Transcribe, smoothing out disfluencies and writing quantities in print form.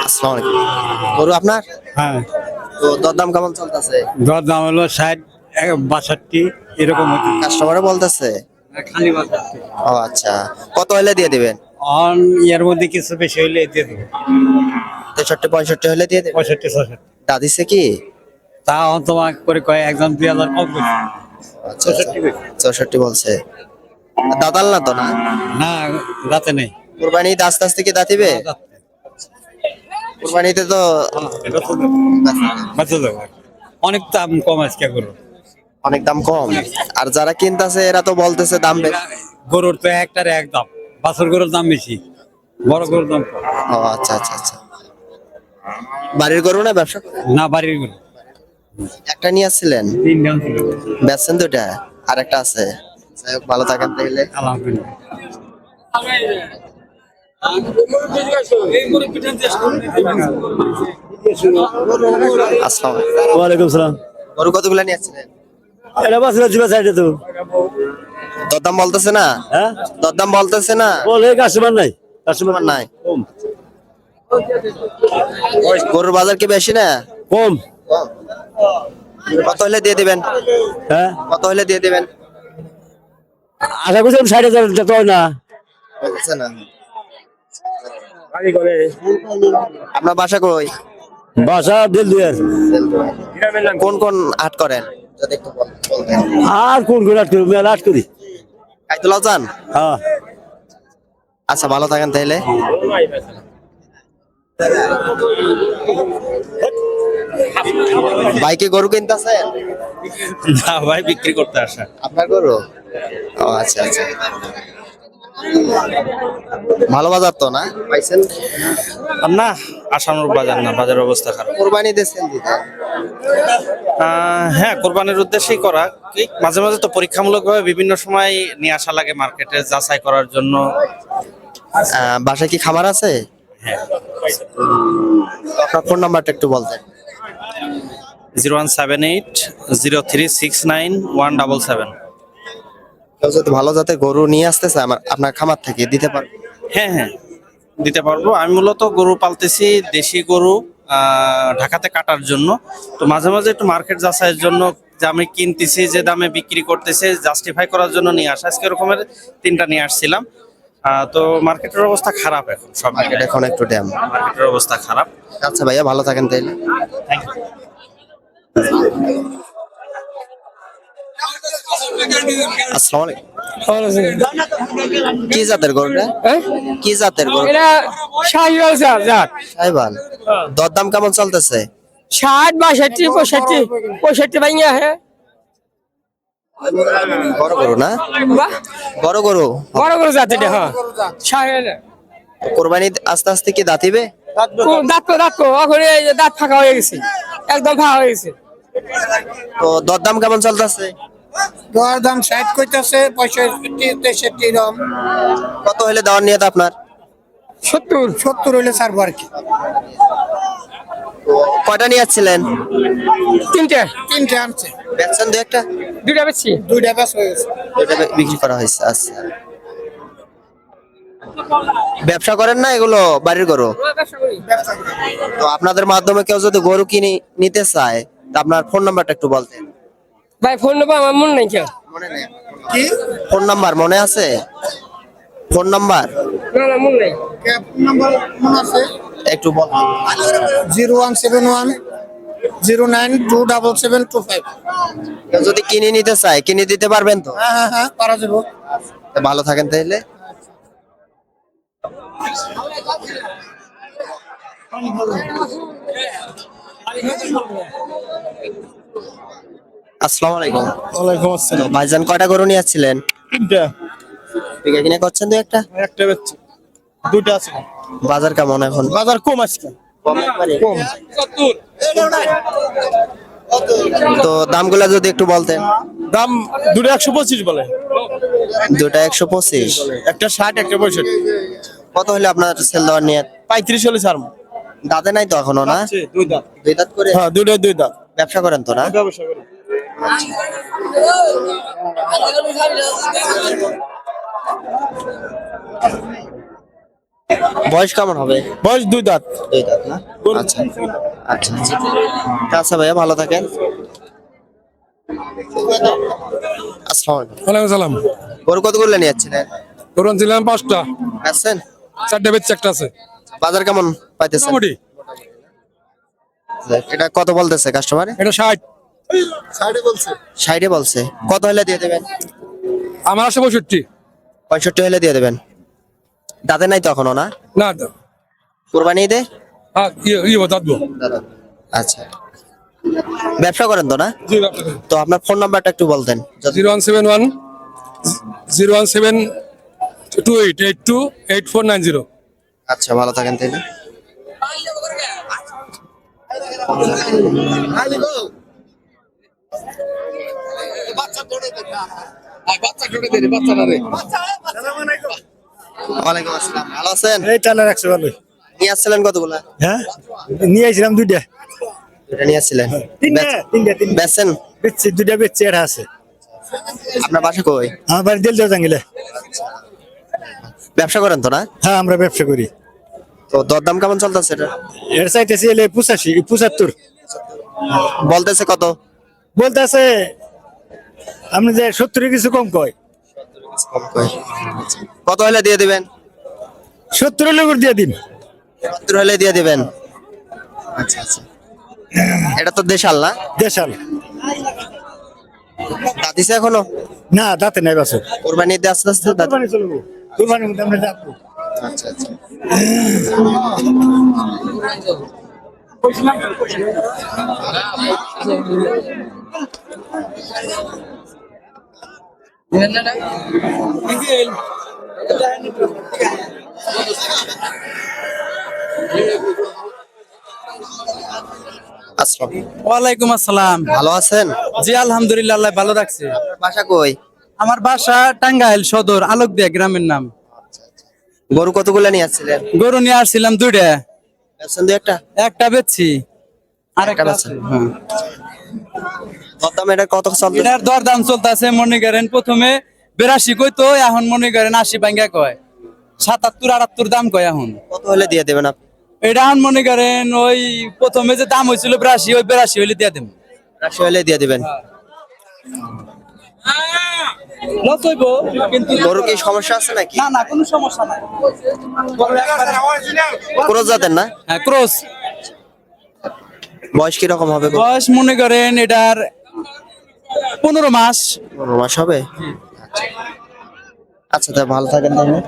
আসসালামু আলাইকুম। গরু আপনার? হ্যাঁ, তো দরদাম কেমন চলতেছে? দর দাম হলো 60, 62 এরকম হচ্ছে। কাস্টমারও বলতেছে? খালি 62। ও আচ্ছা, কত হলে দিয়ে দিবেন? অন এর মধ্যে কিছু বেশি হইলে দিয়ে দেবো। 63 65 হলে দিয়ে দিবেন? 65, 66। তা দিছে কি? তা তোমাকে করে কয় একদম 2000 কম করছে। আচ্ছা আচ্ছা, 64 বলছে। দাদাল না তো না? না, রাতে নেই। কুরবানি ঈদ আস্তে আস্তে কি দাঁতিবে? কুরবানিতে তো বাঁচা যাবে। অনেক দাম কম আজকে গরু। অনেক দাম কম। আর যারা কিনতেছে এরা তো বলতেছে দাম বেশি। গরুর তো একটার এক দাম, বাছুর গরুর দাম বেশি, বড় গরুর দাম কম। ও আচ্ছা আচ্ছা আচ্ছা। বাড়ির গরু না ব্যবসা করেন? না, বাড়ির গরু একটা নিয়ে আসছিলেন, 3 দাম ছিল। বেচছেন দুটা, আর একটা আছে। যাই হোক, ভালো থাকেন তাইলে। আলহামদুলিল্লাহ। আসসালামু আলাইকুম। ওয়ালাইকুম সালাম। গরু কতগুলা নিয়ে আসছিলেন? এটা বাস দিবা সাইডে তো। দরদাম বলতেছে না? হ্যাঁ, দরদাম বলতেছে না? বলে কাস্টমার নাই, কাস্টমার তোমার নাই? কম গরুর বাজার কি বেশি না? কম। কত হলে দিয়ে দিবেন? হ্যাঁ, কত হলে দিয়ে দিবেন? আশা করছিলাম 60,000 তো হয় না। বলতেছে না। আপনার বাসা কই? বাসা দিল দুয়ার। কোন কোন হাট করেন যদি একটু বলতেন। আর কোন কোন আট করি, মেলা আট করি। কাইতুলাও যান? হ্যাঁ, আচ্ছা, ভালো থাকেন তাইলে। বাইকে গরু কিনতেছেন? না ভাই, বিক্রি করতে আসা। আপনার গরু? ও আচ্ছা আচ্ছা। ভালো বাজার তো না পাইছেন? না, আশানুরূপ বাজার না, বাজারের অবস্থা খারাপ। কোরবানি দিয়েছেন দিতে? হ্যাঁ, কোরবানির উদ্দেশ্যেই করা। কি মাঝে মাঝে তো পরীক্ষামূলকভাবে বিভিন্ন সময় নিয়ে আসা লাগে মার্কেটে যাচাই করার জন্য। বাসায় কি খামার আছে? হ্যাঁ, আপনার ফোন নাম্বারটা একটু বলতেন। 01780369 177। কেউ যদি ভালো জাতের গরু নিয়ে আসতেছে আপনার খামার থেকে দিতে পারবে? হ্যাঁ হ্যাঁ, দিতে পারবো। আমি মূলত গরু পালতেছি, দেশি গরু, ঢাকাতে কাটার জন্য। তো মাঝে মাঝে একটু মার্কেট যাচাইয়ের জন্য যে আমি কিনতেছি, যে দামে বিক্রি করতেছে, জাস্টিফাই করার জন্য নিয়ে আসা। আজকে এরকমের 3টা নিয়ে আসছিলাম। তো মার্কেটের অবস্থা খারাপ এখন, সব মার্কেট এখন একটু ড্যাম। মার্কেটের অবস্থা খারাপ। আচ্ছা ভাইয়া, ভালো থাকেন তাইলে। Thank you. আসসালামু আলাইকুম। কি জাতের গরুটা? কি জাতের গরু? এটা শাহিওয়াল জাত। সাইবাল। দরদাম কেমন চলতেছে? 60, 62, 65, 65 ভাইয়া হ্যাঁ। বড় গরু না? বাহ, বড় গরু। বড় বড় জাত এটা হ্যাঁ। শাহিওয়াল কোরবানি আস্তে আস্তে কি দাঁতিবে? দাঁত এখন এই যে দাঁত ফাঁকা হয়ে গেছে, একদম ফাঁকা হয়ে গেছে। তো দরদাম কেমন চলতেছে? দর দাম 60 কইতাছে, 65, 63 এরকম। কত হলে দেওয়ার নিয়ত আপনার? 70 হইলে ছাড়বো আর কি। কয়টা নিয়ে আসছিলেন? 3টে আনছে, বেচছেন দু একটা? 2টা বেশি। 2টা ব্যাস হয়ে গেছে। দুইটা বিক্রি করা হয়েছে। আচ্ছা, ব্যবসা করেন না এগুলো বাড়ির গরু? তো আপনাদের মাধ্যমে কেউ যদি গরু কিনে নিতে চায়, তা আপনার ফোন নাম্বারটা একটু বলতেন। ভাই ফোন নাম্বার আমার মনে নাই কেন। মনে নেই? কি ফোন নাম্বার মনে আছে? ফোন নাম্বার না না মনে নাই। ক্যাপ নাম্বার মনে আছে? একটু বল। 0171 0927725। কেউ যদি কিনে নিতে চায়, কিনে দিতে পারবেন তো? হ্যাঁ হ্যাঁ হ্যাঁ, পারা যাবো। তা ভালো থাকেন তাইলে। আসসালামু আলাইকুম। ওয়ালাইকুম আসসালাম। ভাইজান কয়টা গরু নিয়ে আসছিলেন? 3টা। বিঘা কিনে করছেন দু একটা? একটা বেচছি, 2টা আছে। বাজার কেমন এখন? বাজার কম আজকে, কম একবারে? কম। তো দামগুলা যদি একটু বলতেন। দাম 2টা 125 বলে, দুটা 125। একটা 60, একটা 65। কত হলে আপনার সেল দেওয়ার নিয়ত? 35 হলে ছাড়বো। দাঁতে নাই তো এখনো না? 2 দাঁত। দুই দাঁত করে? হ্যাঁ, 2 দাঁত। ব্যবসা করেন তো না? ব্যবসা করি। বয়স কেমন হবে? বয়স 2 দাঁত। 2 দাঁত না? আচ্ছা আচ্ছা আচ্ছা। আচ্ছা ভাইয়া, ভালো থাকেন। আসসালামু আলাইকুম। ওয়ালাইকুম সালাম। গরু কতগুলো নিয়ে যাচ্ছিলেন? গরু ছিলাম 5টা, আসছেন? 4টে বেচে একটা আছে। বাজার কেমন পাইতেছেন? মোটামুটি এটা কত বলতেছে কাস্টমার? এটা 60। 60 বলছে। কত হলে দিয়ে দেবেন? আমার আছে 65। 65 হলে দিয়ে দেবেন। দাঁতে নাই তো এখনো না? না কুরবানি ঈদে? হ্যাঁ দাদবো। আচ্ছা, ব্যবসা করেন তো না? জি বাবা। তো আপনার ফোন নাম্বারটা একটু বলতেন। 0171 01728828490। আচ্ছা, ভালো থাকেন তাহলে। ওয়ালাইকুম আসসালাম, ভালো আছেন? এই টানা রাখছে ভালো। নিয়ে আসছিলেন কতগুলা? হ্যাঁ, নিয়ে আইছিলাম 2টা। এটা নিয়ে আসছিলেন? তিনটা। বেচছেন? বেচছি 2টা বেচছি, এটা আছে। আপনার বাসা কই? আমার বাড়ি দিল জাঙ্গিলে। ব্যবসা করেন তো না? হ্যাঁ, আমরা ব্যবসা করি। তো দরদাম কেমন চলতেছে এটা? এর চাইতেছি এলে 85 বলতেছে কত? বলতে আছে আপনি যে 70 কিছু কম কয়। কত হলে দিয়ে দিবেন? 70 লোক দিয়ে দিন। 70 হলে দিয়ে দিবেন। আচ্ছা আচ্ছা। এটা তো দেশাল না? দেশাল। দাঁতিছে এখনো? না, দাঁতে নাই বাসে। কোরবানি ঈদে আস্তে আস্তে দাঁত। কুরবানি চলবো। কুরবানির মধ্যে আমরা যাবো। আচ্ছা আচ্ছা। আসসালাম। ওয়ালাইকুম আসসালাম। ভালো আছেন? জি আলহামদুলিল্লাহ, আল্লাহ ভালো রাখছে। বাসা কই? আমার বাসা টাঙ্গাইল সদর, আলোকদিয়া গ্রামের নাম। গরু কতগুলো নিয়ে আসছিলেন? গরু নিয়ে আসছিলাম 2টা, বেচছেন দুই একটা? একটা বেচছি, আরেকটা একটা আছে। বেচছেন? হ্যাঁ। দরদাম এটা কত চলতেছে? এটার দরদাম চলতেছে মনে করেন প্রথমে 82 কইতো, এখন মনে করেন 80 ভাঙ্গা কয়, 77 78 দাম কয় এখন। কত হলে দিয়ে দেবেন আপনি? এটা এখন মনে করেন ওই প্রথমে যে দাম হয়েছিল 82, ওই 82 হইলে দিয়ে দেব। 80 হলে দিয়ে দিবেন। লস হইবো, কিন্তু গরু কি সমস্যা আছে নাকি? না না, কোনো সমস্যা নাই। ক্রস জাতের না? হ্যাঁ, ক্রস। বয়স কি রকম হবে? বয়স মনে করেন এটার 15 মাস। 15 মাস হবে। আচ্ছা, তা ভালো থাকেন তাহলে।